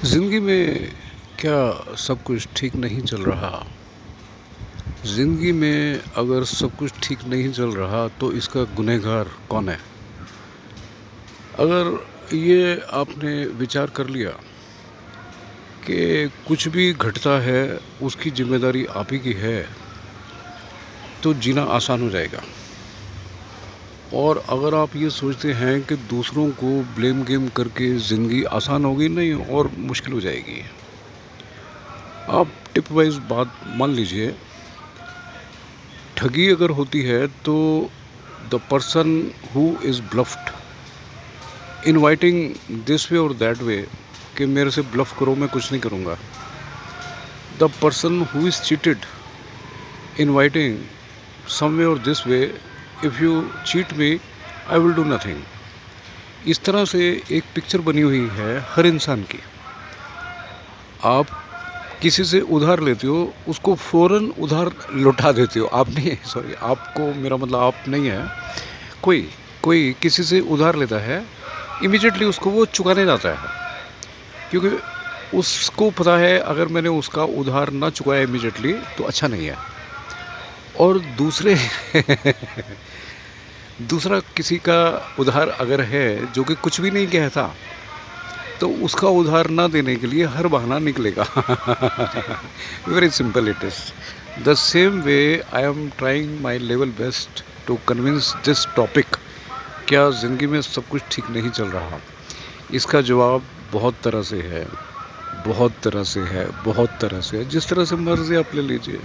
ज़िंदगी में क्या सब कुछ ठीक नहीं चल रहा? ज़िंदगी में अगर सब कुछ ठीक नहीं चल रहा तो इसका गुनहगार कौन है? अगर ये आपने विचार कर लिया कि कुछ भी घटता है उसकी ज़िम्मेदारी आप ही की है, तो जीना आसान हो जाएगा। और अगर आप ये सोचते हैं कि दूसरों को ब्लेम गेम करके ज़िंदगी आसान होगी, नहीं और मुश्किल हो जाएगी। आप टिप वाइज बात मान लीजिए, ठगी अगर होती है तो the person who is bluffed inviting this way और दैट वे कि मेरे से ब्लफ करो, मैं कुछ नहीं करूँगा। The person who is cheated inviting some way और this way, if you cheat me I will do nothing. इस तरह से एक पिक्चर बनी हुई है हर इंसान की। आप किसी से उधार लेते हो, उसको फ़ौरन उधार लौटा देते हो। आप नहीं, सॉरी, आपको, मेरा मतलब आप नहीं है। कोई कोई किसी से उधार लेता है, इमीडिएटली उसको वो चुकाने जाता है, क्योंकि उसको पता है अगर मैंने उसका उधार ना चुकाया इमीडिएटली तो अच्छा नहीं है। और दूसरे दूसरा किसी का उधार अगर है जो कि कुछ भी नहीं कहता, तो उसका उधार ना देने के लिए हर बहाना निकलेगा। Very simple it is. The same way I am trying my level best to convince this topic. क्या ज़िंदगी में सब कुछ ठीक नहीं चल रहा? इसका जवाब बहुत तरह से है, बहुत तरह से है, बहुत तरह से है। जिस तरह से मर्ज़ी आप ले लीजिए,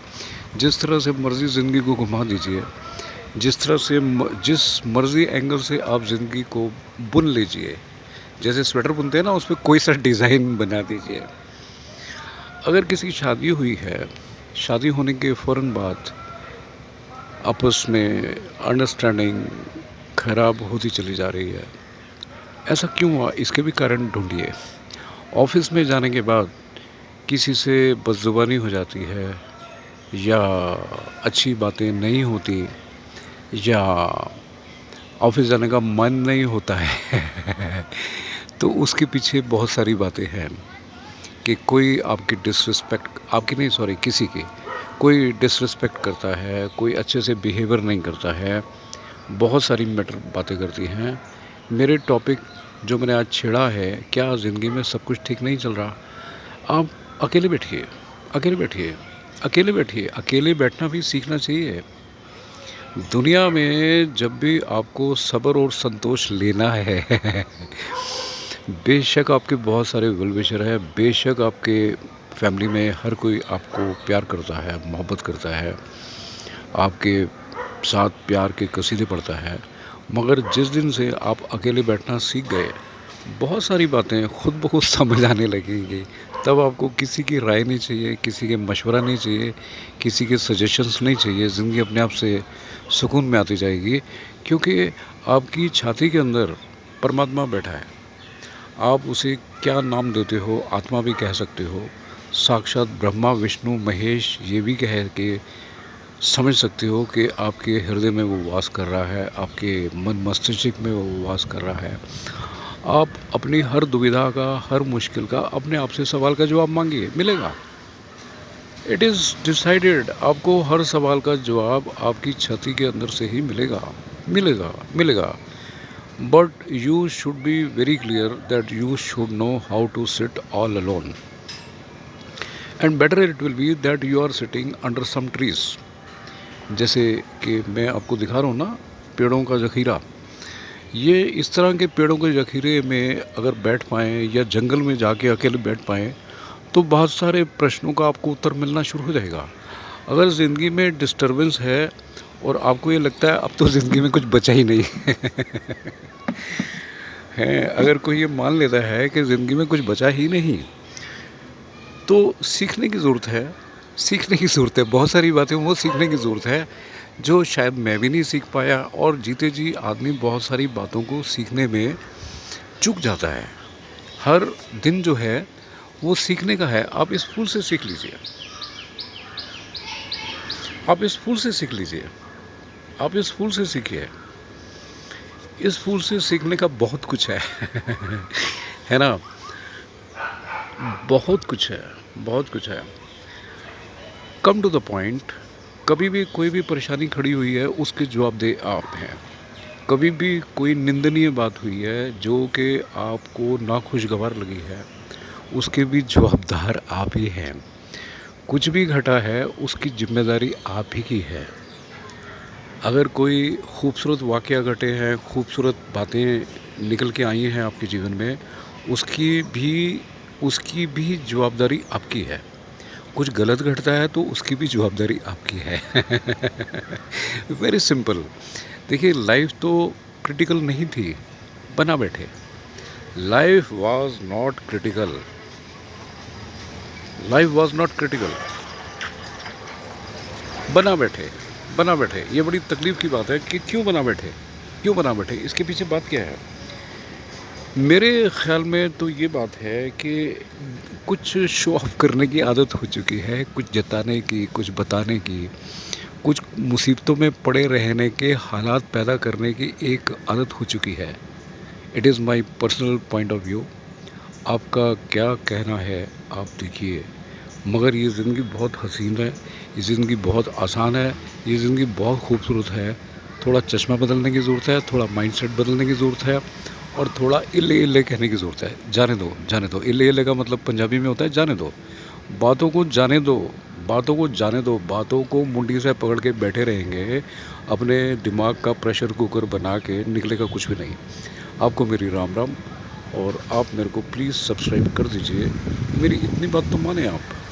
जिस तरह से मर्ज़ी ज़िंदगी को घुमा दीजिए, जिस तरह से जिस मर्ज़ी एंगल से आप ज़िंदगी को बुन लीजिए। जैसे स्वेटर बुनते हैं ना, उस पर कोई सा डिज़ाइन बना दीजिए। अगर किसी की शादी हुई है, शादी होने के फ़ौरन बाद आपस में अंडरस्टैंडिंग ख़राब होती चली जा रही है, ऐसा क्यों हुआ? इसके भी कारण ढूंढिए। ऑफिस में जाने के बाद किसी से बदजुबानी हो जाती है, या अच्छी बातें नहीं होती, या ऑफिस जाने का मन नहीं होता है तो उसके पीछे बहुत सारी बातें हैं कि कोई आपकी डिसरिस्पेक्ट, आपकी नहीं, सॉरी, किसी की कोई डिसरिस्पेक्ट करता है, कोई अच्छे से बिहेवियर नहीं करता है, बहुत सारी मैटर बातें करती हैं। मेरे टॉपिक जो मैंने आज छेड़ा है, क्या ज़िंदगी में सब कुछ ठीक नहीं चल रहा? आप अकेले बैठिए, अकेले बैठिए, अकेले बैठिए। अकेले बैठना भी सीखना चाहिए। दुनिया में जब भी आपको सब्र और संतोष लेना है बेशक आपके बहुत सारे वेल विशर है, बेशक आपके फैमिली में हर कोई आपको प्यार करता है, मोहब्बत करता है, आपके साथ प्यार के कसीदे पढ़ता है, मगर जिस दिन से आप अकेले बैठना सीख गए, बहुत सारी बातें खुद ब खुद समझ आने लगेंगी। तब आपको किसी की राय नहीं चाहिए, किसी के मशवरा नहीं चाहिए, किसी के सजेशंस नहीं चाहिए। ज़िंदगी अपने आप से सुकून में आती जाएगी, क्योंकि आपकी छाती के अंदर परमात्मा बैठा है। आप उसे क्या नाम देते हो, आत्मा भी कह सकते हो, साक्षात ब्रह्मा विष्णु महेश ये भी कह के समझ सकते हो कि आपके हृदय में वो वास कर रहा है, आपके मन मस्तिष्क में वो वास कर रहा है। आप अपनी हर दुविधा का, हर मुश्किल का अपने आप से सवाल का जवाब मांगिए, मिलेगा। It is decided. आपको हर सवाल का जवाब आपकी छाती के अंदर से ही मिलेगा, मिलेगा, मिलेगा। But you should be very clear that you should know how to sit all alone, and better it will be that you are sitting under some trees. जैसे कि मैं आपको दिखा रहा हूँ ना, पेड़ों का ज़ख़ीरा। ये इस तरह के पेड़ों के ज़ख़ीरे में अगर बैठ पाएँ, या जंगल में जाके अकेले बैठ पाएँ, तो बहुत सारे प्रश्नों का आपको उत्तर मिलना शुरू हो जाएगा। अगर ज़िंदगी में डिस्टर्बेंस है और आपको ये लगता है अब तो ज़िंदगी में कुछ बचा ही नहीं है, अगर कोई ये मान लेता है कि ज़िंदगी में कुछ बचा ही नहीं, तो सीखने की ज़रूरत है, सीखने की ज़रूरत है। बहुत सारी बातें वो सीखने की ज़रूरत है जो शायद मैं भी नहीं सीख पाया। और जीते जी आदमी बहुत सारी बातों को सीखने में चूक जाता है। हर दिन जो है वो सीखने का है। आप इस फूल से सीख लीजिए, आप इस फूल से सीख लीजिए। आप इस फूल से सीखिए। इस फूल से सीखने का बहुत कुछ है। है ना? बहुत कुछ है, बहुत कुछ है। कम टू द पॉइंट, कभी भी कोई भी परेशानी खड़ी हुई है, उसके जवाबदेह आप हैं। कभी भी कोई निंदनीय बात हुई है, जो कि आपको नाखुशगवार लगी है, उसके भी जवाबदार आप ही हैं। कुछ भी घटा है, उसकी ज़िम्मेदारी आप ही की है। अगर कोई खूबसूरत वाक़या घटे हैं, खूबसूरत बातें निकल के आई हैं आपके जीवन में, उसकी भी जवाबदारी आपकी है। कुछ गलत घटता है तो उसकी भी जवाबदारी आपकी है। Very simple. देखिए, लाइफ तो क्रिटिकल नहीं थी, बना बैठे। Life was not critical. Life was not critical. बना बैठे, बना बैठे। ये बड़ी तकलीफ़ की बात है कि क्यों बना बैठे, क्यों बना बैठे, इसके पीछे बात क्या है? मेरे ख़्याल में तो ये बात है कि कुछ शो ऑफ़ करने की आदत हो चुकी है, कुछ जताने की, कुछ बताने की, कुछ मुसीबतों में पड़े रहने के हालात पैदा करने की एक आदत हो चुकी है। It is my personal point of view. आपका क्या कहना है, आप देखिए। मगर ये ज़िंदगी बहुत हसीन है, ये ज़िंदगी बहुत आसान है, ये ज़िंदगी बहुत खूबसूरत है। थोड़ा चश्मा बदलने की ज़रूरत है, थोड़ा माइंडसेट बदलने की ज़रूरत है और थोड़ा इल्ले-इल्ले कहने की ज़रूरत है। जाने दो, जाने दो। इल्ले-इल्ले का मतलब पंजाबी में होता है जाने दो। बातों को जाने दो, बातों को जाने दो। बातों को मुंडी से पकड़ के बैठे रहेंगे, अपने दिमाग का प्रेशर कुकर बना के निकलेगा कुछ भी नहीं। आपको मेरी राम राम। और आप मेरे को प्लीज़ सब्सक्राइब कर दीजिए। मेरी इतनी बात तो माने आप।